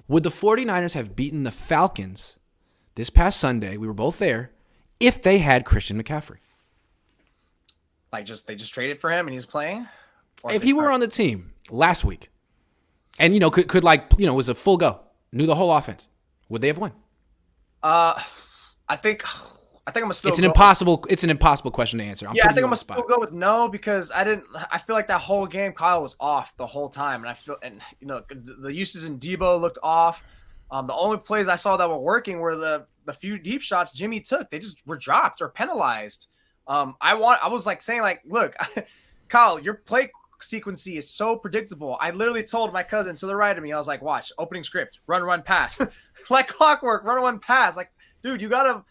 Would the 49ers have beaten the Falcons this past Sunday? We were both there. If they had Christian McCaffrey. Like they just traded for him and he's playing? Or If he were on the team last week and, was a full go, knew the whole offense, would they have won? I think I'm gonna still. It's an impossible question to answer. I think I'm gonna still go with no because I feel like that whole game Kyle was off the whole time, and the usage in Debo looked off. The only plays I saw that were working were the few deep shots Jimmy took. They just were dropped or penalized. I was like saying like, look, Kyle, your play sequence is so predictable. I literally told my cousin to the right of me, I was like, watch, opening script, run, pass, like clockwork, run, pass. Like, dude, you gotta,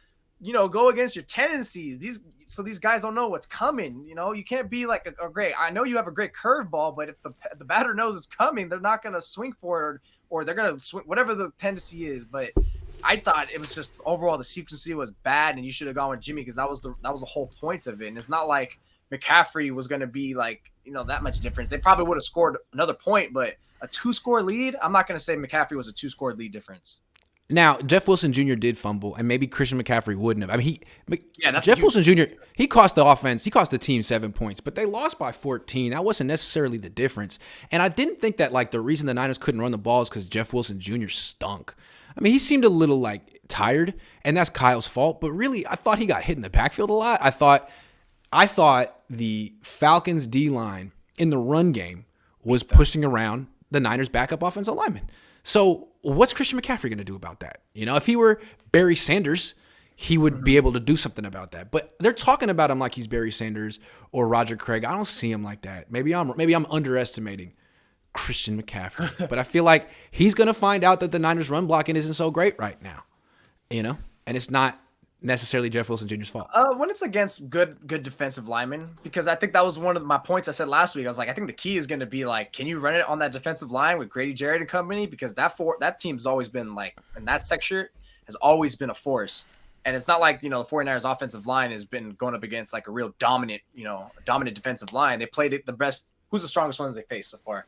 go against your tendencies. These guys don't know what's coming. You can't be like a great. I know you have a great curveball, but if the batter knows it's coming, they're not gonna swing for it, or they're gonna swing whatever the tendency is. But I thought it was just overall the sequence was bad, and you should have gone with Jimmy because that was the whole point of it. And it's not like McCaffrey was gonna be like that much difference. They probably would have scored another point, but a 2-score lead. I'm not gonna say McCaffrey was a 2-score lead difference. Now, Jeff Wilson Jr. did fumble, and maybe Christian McCaffrey wouldn't have. I mean, Jeff Wilson Jr., he cost the offense, he cost the team 7 points, but they lost by 14. That wasn't necessarily the difference. And I didn't think that, the reason the Niners couldn't run the ball is because Jeff Wilson Jr. stunk. I mean, he seemed a little, tired, and that's Kyle's fault. But really, I thought he got hit in the backfield a lot. I thought the Falcons' D-line in the run game was pushing around the Niners' backup offensive lineman. So what's Christian McCaffrey going to do about that? If he were Barry Sanders, he would be able to do something about that. But they're talking about him like he's Barry Sanders or Roger Craig. I don't see him like that. Maybe I'm underestimating Christian McCaffrey. But I feel like he's going to find out that the Niners run blocking isn't so great right now. And it's not necessarily Jeff Wilson Jr.'s fault. When it's against good defensive linemen, because I think that was one of my points I said last week. I was like, I think the key is going to be can you run it on that defensive line with Grady Jarrett and company? Because that team's always been and that sector has always been a force. And it's not like, the 49ers offensive line has been going up against a real dominant defensive line. They played it the best. Who's the strongest ones they faced so far?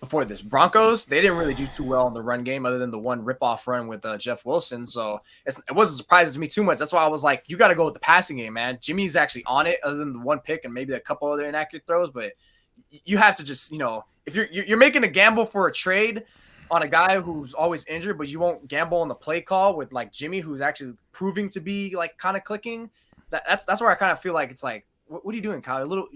Before this, Broncos, they didn't really do too well in the run game other than the one rip-off run with Jeff Wilson. So it wasn't surprising to me too much. That's why I was like, you got to go with the passing game, man. Jimmy's actually on it other than the one pick and maybe a couple other inaccurate throws. But you have to just, if you're making a gamble for a trade on a guy who's always injured, but you won't gamble on the play call with Jimmy, who's actually proving to be kind of clicking. That's where I kind of feel like it's what are you doing, Kyle?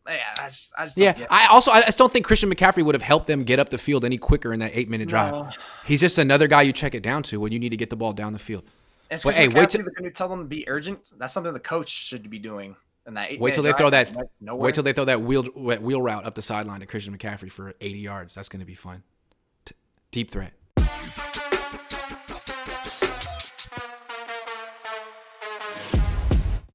Yeah, I just I just don't think Christian McCaffrey would have helped them get up the field any quicker in that 8-minute drive. No. He's just another guy you check it down to when you need to get the ball down the field. And but hey, wait till you tell them to be urgent. That's something the coach should be doing in that 8-minute wait till they throw that wheel route up the sideline to Christian McCaffrey for 80 yards. That's going to be fun. Deep threat.